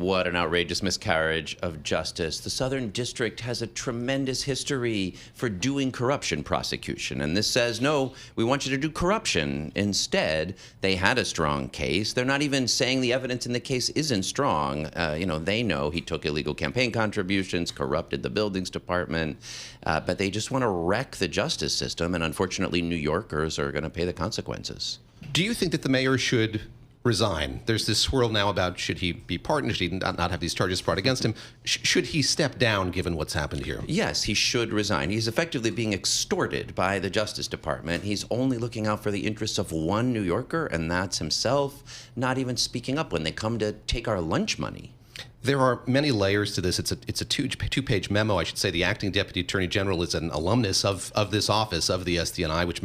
What an outrageous miscarriage of justice. The Southern District has a tremendous history for doing corruption prosecution. And this says, no, we want you to do corruption. Instead, they had a strong case. They're not even saying the evidence in the case isn't strong. They know he took illegal campaign contributions, corrupted the buildings department, but they just want to wreck the justice system. And unfortunately, New Yorkers are going to pay the consequences. Do you think that the mayor should resign? There's this swirl now about should he be pardoned, should he not have these charges brought against him? Should he step down given what's happened here? Yes, he should resign. He's effectively being extorted by the Justice Department. He's only looking out for the interests of one New Yorker, and that's himself, not even speaking up when they come to take our lunch money. There are many layers to this. It's a two-page memo. I should say the acting deputy attorney general is an alumnus of this office, of the SDNY, which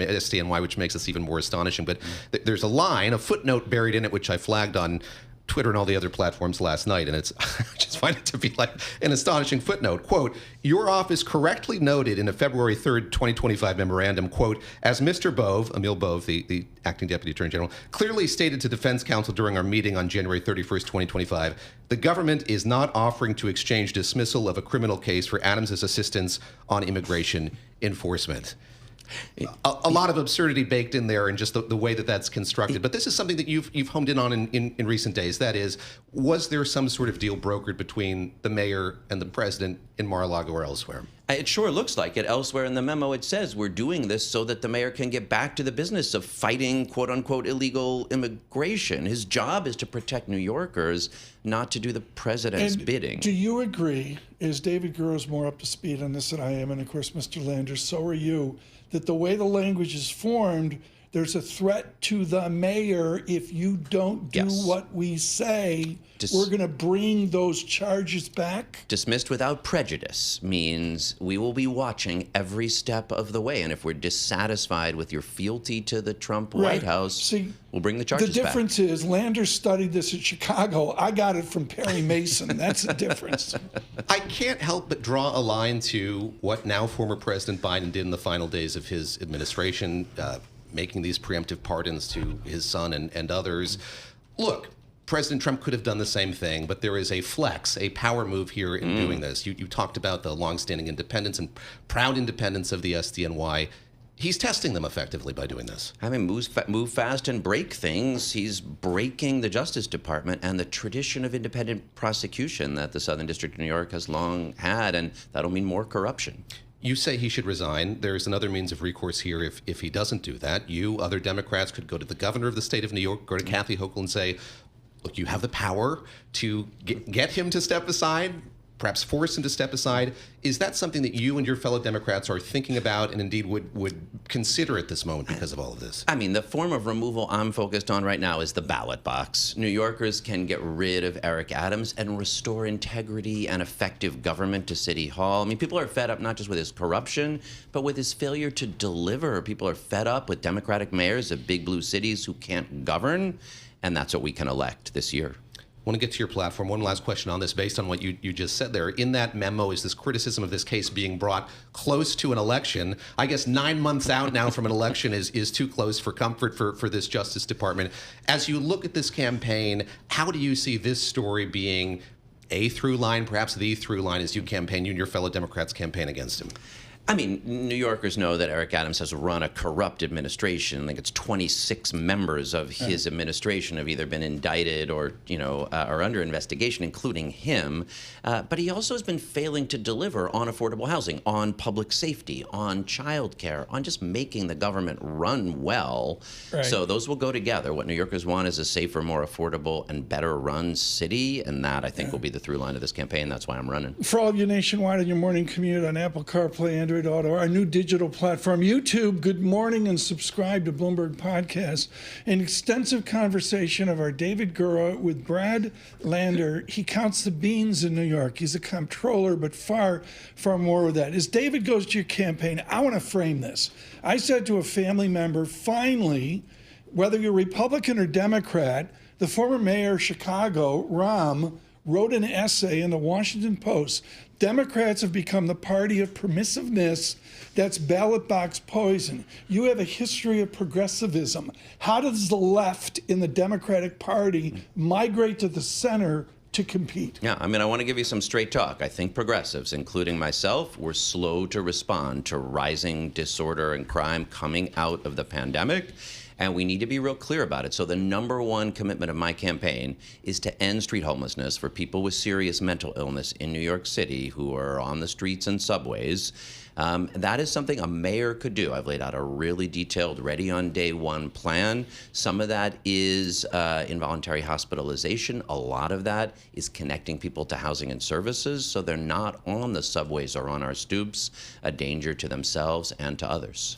makes this even more astonishing. But there's a line, a footnote buried in it, which I flagged on Twitter and all the other platforms last night, and it's I just find it to be like an astonishing footnote. Quote, your office correctly noted in a February 3rd, 2025 memorandum, quote, as Mr. Bove, Emil Bove, the acting deputy attorney general, clearly stated to defense counsel during our meeting on January 31st, 2025, the government is not offering to exchange dismissal of a criminal case for Adams's assistance on immigration enforcement. A lot of absurdity baked in there and just the way that that's constructed. But this is something that you've honed in on in recent days. That is, was there some sort of deal brokered between the mayor and the president in Mar-a-Lago or elsewhere? It sure looks like it. Elsewhere in the memo, it says we're doing this so that the mayor can get back to the business of fighting, quote unquote, illegal immigration. His job is to protect New Yorkers, not to do the president's bidding. Do you agree, is David Guro's more up to speed on this than I am, and of course, Mr. Lander, so are you, that the way the language is formed, there's a threat to the mayor if you don't do what we say, we're going to bring those charges back? Dismissed without prejudice means we will be watching every step of the way. And if we're dissatisfied with your fealty to the Trump White House, we'll bring the charges back. The difference is Lander studied this at Chicago. I got it from Perry Mason. That's the difference. I can't help but draw a line to what now former President Biden did in the final days of his administration, making these preemptive pardons to his son and others. Look, President Trump could have done the same thing, but there is a flex, a power move here in doing this. You talked about the longstanding independence and proud independence of the SDNY. He's testing them effectively by doing this. I mean, move fast and break things. He's breaking the Justice Department and the tradition of independent prosecution that the Southern District of New York has long had, and that'll mean more corruption. You say he should resign. There's another means of recourse here if he doesn't do that. You, other Democrats, could go to the governor of the state of New York, go to Kathy Hochul and say, look, you have the power to get him to step aside, perhaps force him to step aside. Is that something that you and your fellow Democrats are thinking about and indeed would consider at this moment because of all of this? I mean, the form of removal I'm focused on right now is the ballot box. New Yorkers can get rid of Eric Adams and restore integrity and effective government to City Hall. I mean, people are fed up not just with his corruption, but with his failure to deliver. People are fed up with Democratic mayors of big blue cities who can't govern, and that's what we can elect this year. I want to get to your platform. One last question on this, based on what you just said there. In that memo is this criticism of this case being brought close to an election. I guess 9 months out now from an election is too close for comfort for this Justice Department. As you look at this campaign, how do you see this story being a through line, perhaps the through line as you and your fellow Democrats campaign against him? I mean, New Yorkers know that Eric Adams has run a corrupt administration. I think it's 26 members of his administration have either been indicted or, are under investigation, including him. But he also has been failing to deliver on affordable housing, on public safety, on child care, on just making the government run well. Right. So those will go together. What New Yorkers want is a safer, more affordable, and better run city. And that, I think, will be the through line of this campaign. That's why I'm running. For all of you nationwide on your morning commute on Apple CarPlay, Android Auto, our new digital platform, YouTube, good morning, and subscribe to Bloomberg Podcast. An extensive conversation of our David Gura with Brad Lander. He counts the beans in New York. He's a comptroller, but far, far more of that. As David goes to your campaign, I want to frame this. I said to a family member, finally, whether you're Republican or Democrat, the former mayor of Chicago, Rahm, wrote an essay in the Washington Post. Democrats have become the party of permissiveness. That's ballot box poison. You have a history of progressivism. How does the left in the Democratic Party migrate to the center to to compete. Yeah, I mean, I want to give you some straight talk. I think progressives, including myself, were slow to respond to rising disorder and crime coming out of the pandemic. And we need to be real clear about it. So the number one commitment of my campaign is to end street homelessness for people with serious mental illness in New York City who are on the streets and subways. That is something a mayor could do. I've laid out a really detailed, ready on day one plan. Some of that is involuntary hospitalization. A lot of that is connecting people to housing and services so they're not on the subways or on our stoops, a danger to themselves and to others.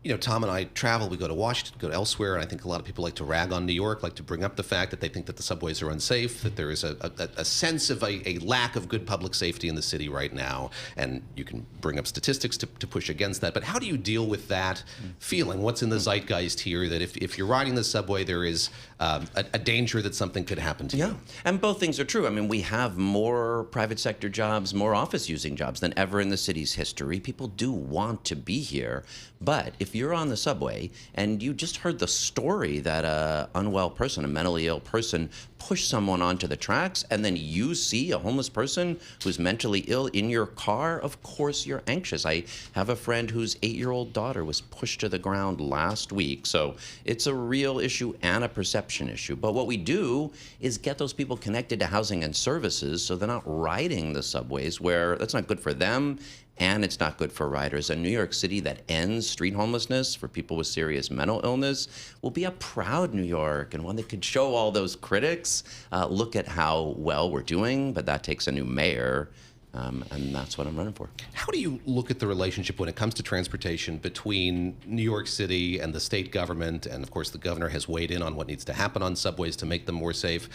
You know, Tom and I travel, we go to Washington, go to elsewhere, and I think a lot of people like to rag on New York, like to bring up the fact that they think that the subways are unsafe, that there is a sense of a lack of good public safety in the city right now, and you can bring up statistics to push against that. But how do you deal with that feeling? What's in the zeitgeist here, that if you're riding the subway, there is a danger that something could happen to you? And both things are true. I mean, we have more private sector jobs, more office-using jobs than ever in the city's history. People do want to be here. But if you're on the subway and you just heard the story that an unwell person, a mentally ill person, pushed someone onto the tracks, and then you see a homeless person who's mentally ill in your car, of course you're anxious. I have a friend whose 8-year-old daughter was pushed to the ground last week. So it's a real issue and a perception issue. But what we do is get those people connected to housing and services so they're not riding the subways, where that's not good for them and it's not good for riders. A New York City that ends street homelessness for people with serious mental illness will be a proud New York, and one that could show all those critics, look at how well we're doing, but that takes a new mayor. And that's what I'm running for. How do you look at the relationship when it comes to transportation between New York City and the state government? And of course, the governor has weighed in on what needs to happen on subways to make them more safe.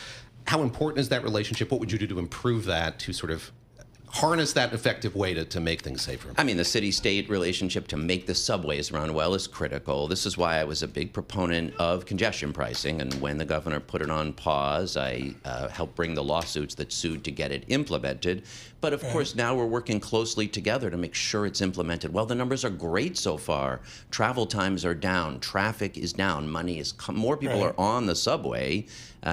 How important is that relationship? What would you do to improve that, to sort of harness that effective way to make things safer? I mean, the city-state relationship to make the subways run well is critical. This is why I was a big proponent of congestion pricing, and when the governor put it on pause, I helped bring the lawsuits that sued to get it implemented. But of course, now we're working closely together to make sure it's implemented. Well, the numbers are great so far. Travel times are down. Traffic is down. Money is more people are on the subway.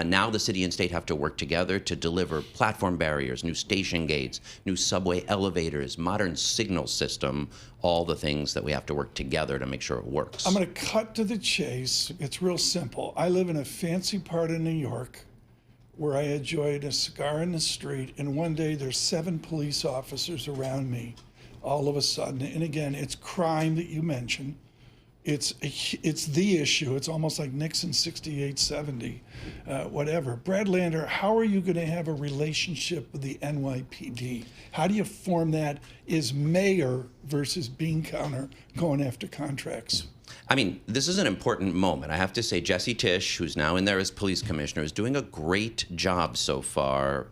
Now the city and state have to work together to deliver platform barriers, new station gates, new subway elevators, modern signal system, all the things that we have to work together to make sure it works. I'm going to cut to the chase. It's real simple. I live in a fancy part of New York where I enjoyed a cigar in the street, and one day there's 7 police officers around me all of a sudden. And again, it's crime that you mentioned. It's the issue. It's almost like Nixon 68, 70, whatever. Brad Lander, how are you going to have a relationship with the NYPD? How do you form that? Is mayor versus bean counter going after contracts? I mean, this is an important moment. I have to say, Jesse Tisch, who's now in there as police commissioner, is doing a great job so far,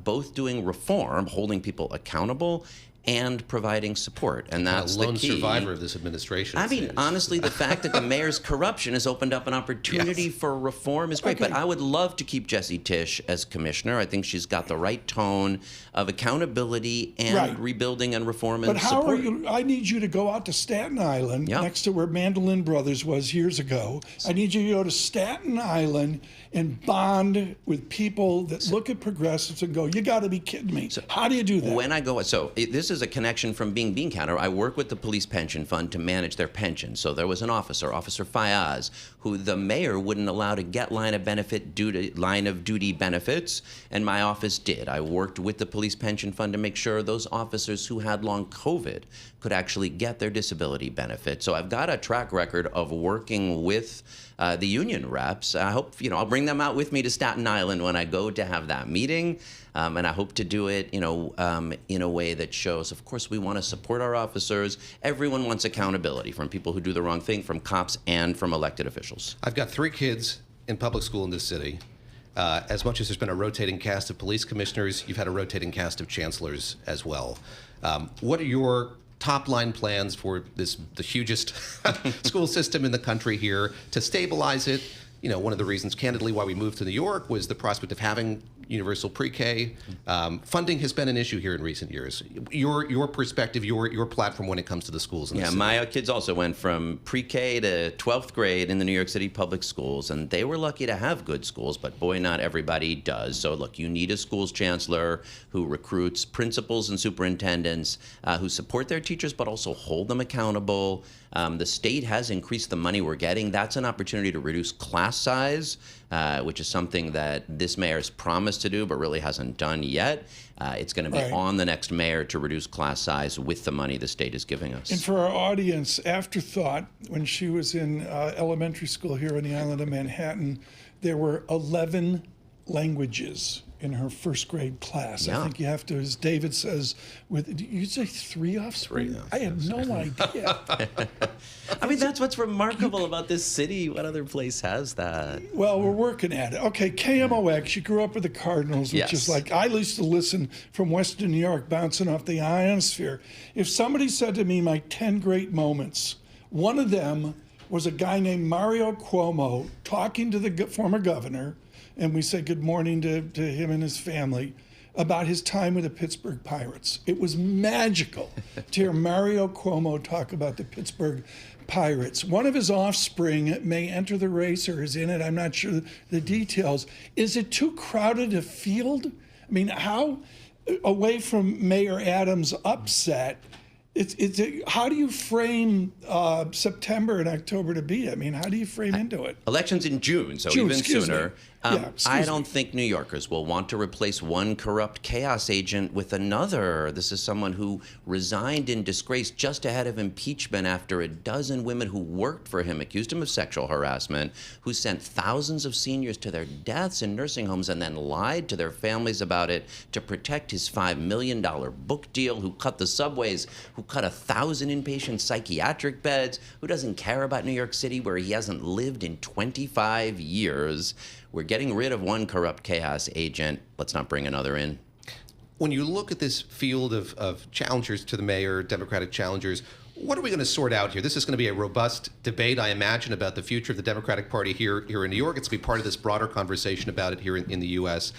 both doing reform, holding people accountable, and providing support, and that's the key. A lone survivor of this administration. I mean, honestly, the fact that the mayor's corruption has opened up an opportunity for reform is great, but I would love to keep Jesse Tisch as commissioner. I think she's got the right tone of accountability and rebuilding and reform and support. But how are you? I need you to go out to Staten Island, next to where Mandolin Brothers was years ago. I need you to go to Staten Island and bond with people that look at progressives and go, you got to be kidding me. So how do you do that? When I go, this is a connection from being bean counter. I work with the police pension fund to manage their pension. So there was an officer, Officer Fayaz, who the mayor wouldn't allow to get line of duty benefits, and my office did. I worked with the police pension fund to make sure those officers who had long COVID could actually get their disability benefit. So I've got a track record of working with the union reps. I hope, I'll bring them out with me to Staten Island when I go to have that meeting. And I hope to do it, in a way that shows, of course, we want to support our officers. Everyone wants accountability, from people who do the wrong thing, from cops, and from elected officials. I've got 3 kids in public school in this city. As much as there's been a rotating cast of police commissioners, you've had a rotating cast of chancellors as well. What are your top-line plans for the hugest school system in the country here to stabilize it? One of the reasons, candidly, why we moved to New York was the prospect of having universal pre-K. Funding has been an issue here in recent years. Your perspective, your platform when it comes to the schools in the city. My kids also went from pre-K to 12th grade in the New York City public schools, and they were lucky to have good schools, but boy, not everybody does. So look, you need a schools chancellor who recruits principals and superintendents who support their teachers but also hold them accountable. The state has increased the money we're getting. That's an opportunity to reduce class size, which is something that this mayor's promised to do but really hasn't done yet. It's going to be on the next mayor to reduce class size with the money the state is giving us. And for our audience, afterthought, when she was in elementary school here on the island of Manhattan, there were 11 languages in her first grade class. I think you have to, as David says, did you say 3 offspring? I had no idea. I mean, that's what's remarkable about this city. What other place has that? Well, we're working at it. Okay, KMOX, you grew up with the Cardinals, which is like, I used to listen from Western New York, bouncing off the ionosphere. If somebody said to me my 10 great moments, one of them was a guy named Mario Cuomo talking to the former governor, and we said good morning to him and his family, about his time with the Pittsburgh Pirates. It was magical to hear Mario Cuomo talk about the Pittsburgh Pirates. One of his offspring may enter the race or is in it. I'm not sure the details. Is it too crowded a field? I mean, how, away from Mayor Adams' upset, how do you frame September and October to be? I mean, how do you frame into it? Elections in June, so even sooner. I don't think New Yorkers will want to replace one corrupt chaos agent with another. This is someone who resigned in disgrace just ahead of impeachment after a dozen women who worked for him accused him of sexual harassment, who sent thousands of seniors to their deaths in nursing homes and then lied to their families about it to protect his $5 million book deal, who cut the subways, who cut 1,000 inpatient psychiatric beds, who doesn't care about New York City where he hasn't lived in 25 years. We're getting rid of one corrupt chaos agent. Let's not bring another in. When you look at this field of challengers to the mayor, Democratic challengers, what are we going to sort out here? This is going to be a robust debate, I imagine, about the future of the Democratic Party here in New York. It's going to be part of this broader conversation about it here in the U.S.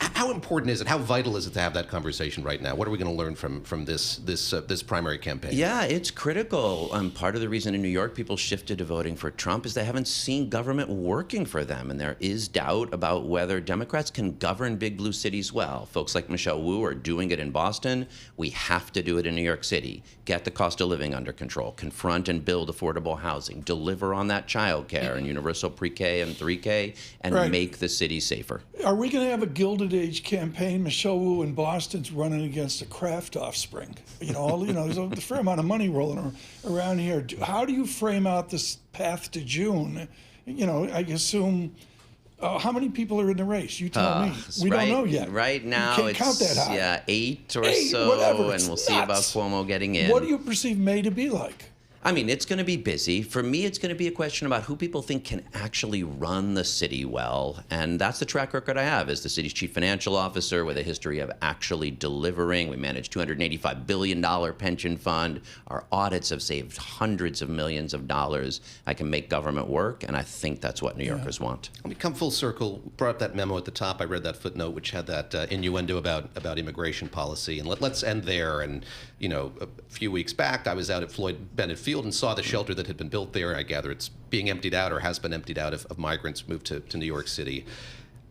How important is it? How vital is it to have that conversation right now? What are we going to learn from this primary campaign? Yeah, it's critical. Part of the reason in New York people shifted to voting for Trump is they haven't seen government working for them, and there is doubt about whether Democrats can govern big blue cities well. Folks like Michelle Wu are doing it in Boston. We have to do it in New York City. Get the cost of living under control. Confront and build affordable housing. Deliver on that child care and universal pre-K and 3K, and make the city safer. Are we going to have a Gilded Age campaign? Michelle Wu in Boston's running against a Kraft offspring. There's a fair amount of money rolling around here. How do you frame out this path to June? I assume, how many people are in the race? You tell me. We don't know yet. Right now, you can't count that high. 8 or so, whatever. And we'll see about Cuomo getting in. What do you perceive May to be like? I mean, it's going to be busy. For me, it's going to be a question about who people think can actually run the city well. And that's the track record I have as the city's chief financial officer with a history of actually delivering. We managed $285 billion pension fund. Our audits have saved hundreds of millions of dollars. I can make government work, and I think that's what New Yorkers want. Let me come full circle. Brought up that memo at the top. I read that footnote, which had that innuendo about immigration policy. And let's end there. And, a few weeks back, I was out at Floyd Bennett Field and saw the shelter that had been built there. I gather it's being emptied out or has been emptied out of migrants moved to New York City.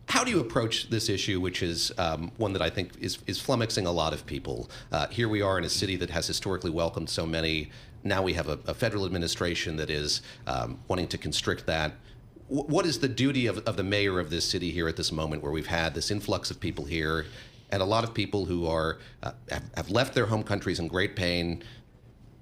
How do you approach this issue, which is one that I think is flummoxing a lot of people? Here we are in a city that has historically welcomed so many. Now we have a federal administration that is wanting to constrict that. What is the duty of the mayor of this city here at this moment where we've had this influx of people here and a lot of people who have left their home countries in great pain?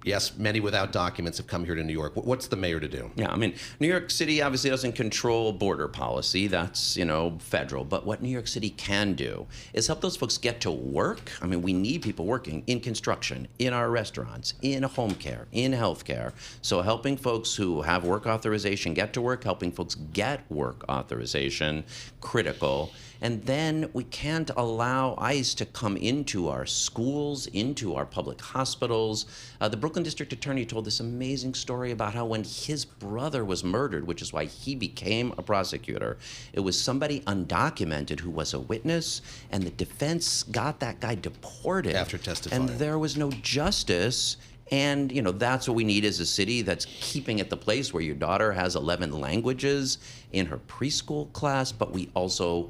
Yes, many without documents have come here to New York. What's the mayor to do? Yeah, I mean, New York City obviously doesn't control border policy. That's, federal. But what New York City can do is help those folks get to work. I mean, we need people working in construction, in our restaurants, in home care, in health care. So helping folks who have work authorization get to work, helping folks get work authorization, critical. And then we can't allow ICE to come into our schools, into our public hospitals. The Brooklyn District Attorney told this amazing story about how when his brother was murdered, which is why he became a prosecutor, it was somebody undocumented who was a witness, and the defense got that guy deported. After testifying. And there was no justice. And, that's what we need as a city that's keeping it the place where your daughter has 11 languages in her preschool class, but we also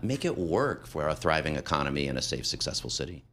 make it work for a thriving economy and a safe, successful city.